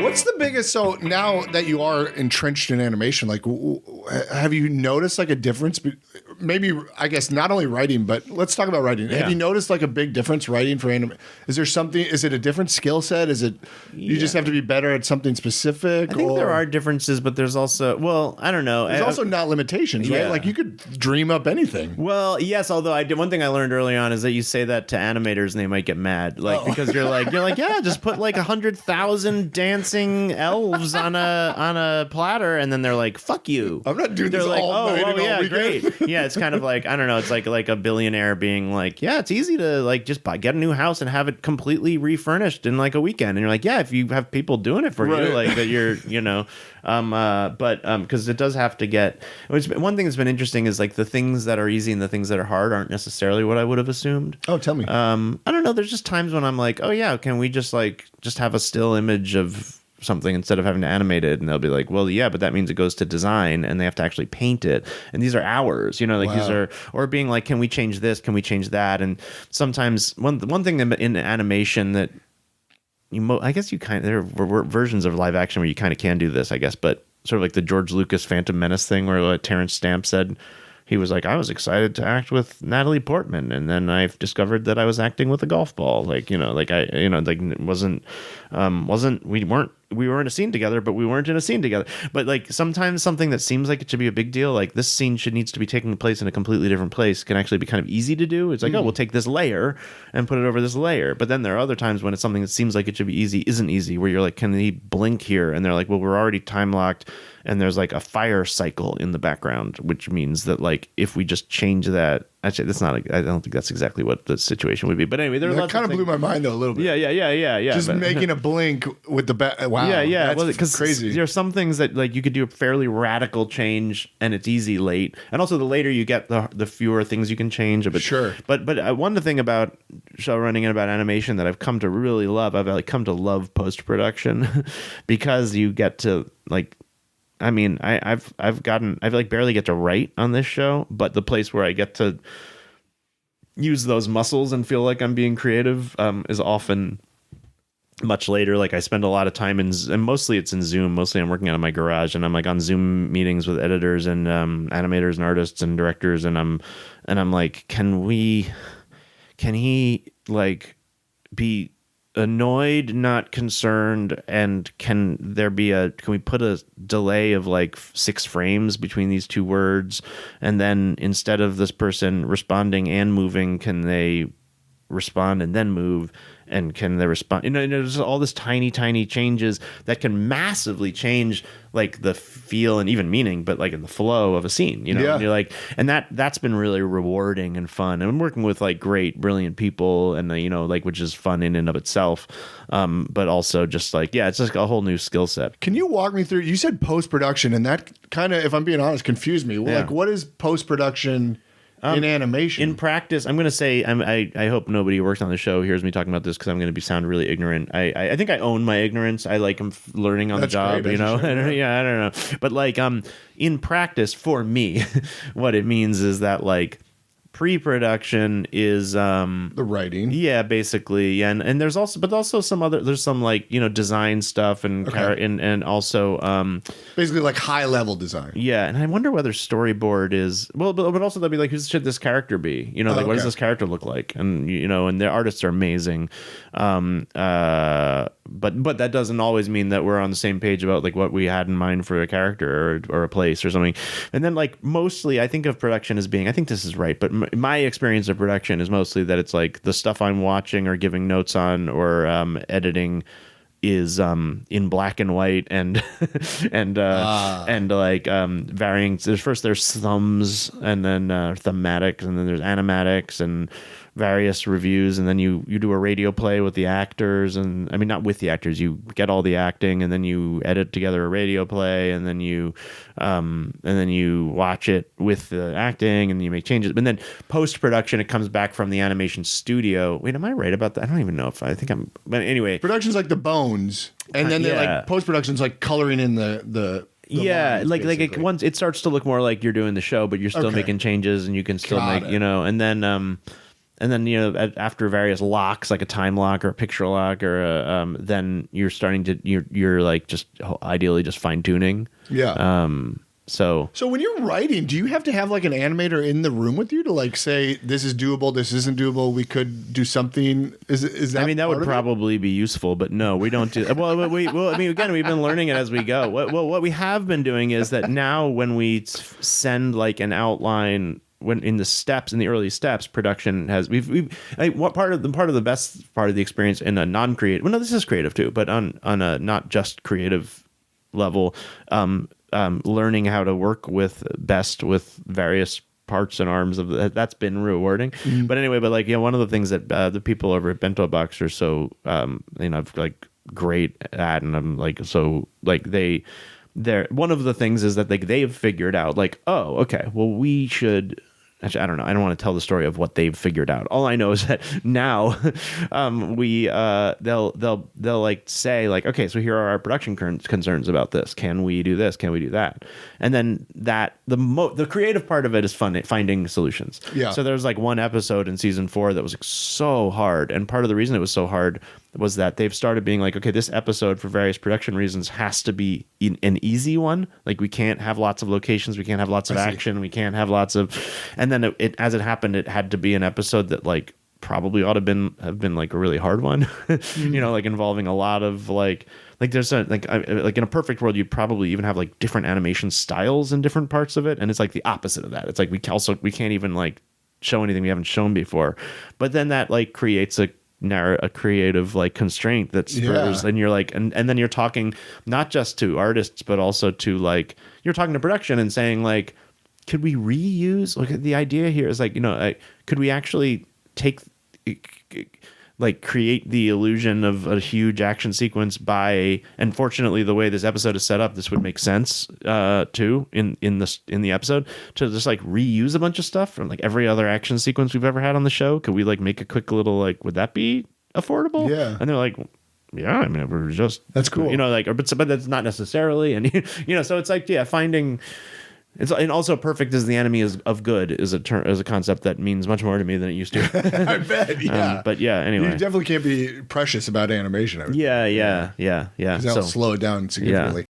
What's the biggest? So now that you are entrenched in animation, like, have you noticed like a difference? Maybe I guess not only writing, but let's talk about writing. Yeah. Have you noticed like a big difference writing for anime? Is there something? Is it a different skill set? Is it you just have to be better at something specific? I think there are differences, but there's also I don't know. There's also not limitations, right? Like you could dream up anything. Well, yes. Although one thing I learned early on is that you say that to animators and they might get mad, like because you're like yeah, just put like 100,000 dancing elves on a platter, and then they're like, fuck you. I'm not doing this all night and all weekend. Great. Yeah, it's kind of like, I don't know, it's like a billionaire being like, yeah, it's easy to like just get a new house and have it completely refurnished in like a weekend. And you're like, yeah, if you have people doing it for you, like that you're, because it does have to get, one thing that's been interesting is like the things that are easy and the things that are hard aren't necessarily what I would have assumed. Oh, tell me. I don't know. There's just times when I'm like, oh yeah, can we just have a still image of something instead of having to animate it? And they'll be like, well, yeah, but that means it goes to design and they have to actually paint it, and these are hours, these are, or being like, can we change this, can we change that? And sometimes one thing in animation that I guess there were versions of live action where you kind of can do this, I guess, but sort of like the George Lucas Phantom Menace thing where Terrence Stamp said he was like, I was excited to act with Natalie Portman, and then I've discovered that I was acting with a golf ball. We were in a scene together, but we weren't in a scene together. But like sometimes something that seems like it should be a big deal, like this scene needs to be taking place in a completely different place, can actually be kind of easy to do. It's like, we'll take this layer and put it over this layer. But then there are other times when it's something that seems like it should be easy, isn't easy, where you're like, can he blink here? And they're like, well, we're already time locked. And there's like a fire cycle in the background, which means that like if we just change that, actually, that's not. I don't think that's exactly what the situation would be. But anyway, that kind of blew my mind though a little bit. Yeah. Just making a blink with the wow. Yeah. That's because crazy. There are some things that like you could do a fairly radical change, and it's easy late. And also, the later you get, the fewer things you can change. But sure. But one thing about show running and about animation that I've come to really love, I've come to love post production because you get to like. I mean, I've like barely get to write on this show, but the place where I get to use those muscles and feel like I'm being creative is often much later. Like I spend a lot of time and mostly it's in Zoom. Mostly I'm working out of my garage, and I'm like on Zoom meetings with editors and animators and artists and directors, and I'm like, can he like be annoyed, not concerned, and can we put a delay of like 6 frames between these two words, and then instead of this person responding and moving, can they respond and then move? And can they respond? There's all this tiny changes that can massively change like the feel and even meaning, but like in the flow of a scene, Yeah. And you're like, and that's been really rewarding and fun. And I'm working with like great, brilliant people, and which is fun in and of itself. But also just like, it's just a whole new skill set. Can you walk me through? You said post production, and that kind of, if I'm being honest, confused me. Yeah. Like, what is post production? In animation, in practice, I'm going to say, I hope nobody who works on the show hears me talking about this because I'm going to sound really ignorant. I think I own my ignorance. I like I'm learning on the job, great, Sure. I don't know. But like in practice, for me, what it means is that like pre-production is the writing, basically, and there's also some like design stuff and and also basically like high level design. And I wonder whether storyboard is but also they'll be like, who should this character be? What does this character look like? And and the artists are amazing, but that doesn't always mean that we're on the same page about like what we had in mind for a character or a place or something. And then like mostly I think of production as being, I think this is right, but my experience of production is mostly that it's like the stuff I'm watching or giving notes on or editing is in black and white and like varying. There's thumbs, and then thematics, and then there's animatics and various reviews, and then you do a radio play with the actors, and I mean not with the actors, you get all the acting, and then you edit together a radio play, and then you watch it with the acting, and you make changes. But then post production, it comes back from the animation studio. Wait, am I right about that? I don't even know if I think I'm. But anyway, production's like the bones, and then like post production's like coloring in the lines, like once it starts to look more like you're doing the show, but you're still making changes, and you can still and then and then after various locks, like a time lock or a picture lock, or then you're starting to you're like just ideally just fine tuning. Yeah. So when you're writing, do you have to have like an animator in the room with you to like say this is doable, this isn't doable, we could do something? Is that? I mean, that would probably be useful, but no, we don't do. Well, I mean, again, we've been learning it as we go. What we have been doing is that now when we send like an outline. When in the early steps, production has what part of the best part of the experience in a non-creative. Well, no, this is creative too, but on a not just creative level, learning how to work with various parts and arms of that's been rewarding. Mm-hmm. But anyway, one of the things that the people over at Bento Box are so like great at, and I'm like so like they're one of the things is that they've figured out like, oh, okay, well we should. Actually, I don't know. I don't want to tell the story of what they've figured out. All I know is that now, they'll like say like, okay, so here are our production concerns about this. Can we do this? Can we do that? And then the creative part of it is finding solutions. Yeah. So there's like one episode in season 4 that was like so hard, and part of the reason it was so hard was that they've started being like, okay, this episode for various production reasons has to be an easy one. Like we can't have lots of locations, we can't have lots of action, we can't have lots of, and then it as it happened, it had to be an episode that like probably ought to have been like a really hard one, like involving a lot of like there's like in a perfect world you'd probably even have like different animation styles in different parts of it, and it's like the opposite of that. It's like we can't even like show anything we haven't shown before, but then that like creates a creative like constraint that spurs, and you're like, and then you're talking not just to artists but also to like you're talking to production and saying like, could we reuse, like the idea here is like, could we actually take like create the illusion of a huge action sequence by, and fortunately the way this episode is set up, this would make sense too in the episode, to just like reuse a bunch of stuff from like every other action sequence we've ever had on the show. Could we like make a quick little like, would that be affordable? Yeah. And they're like, yeah, I mean, we're just, that's cool, but that's not necessarily, and so it's like, yeah, finding. And also, perfect as the enemy of good is a concept that means much more to me than it used to. I bet, yeah. But yeah, anyway, you definitely can't be precious about animation. Yeah. That'll slow it down significantly. Yeah.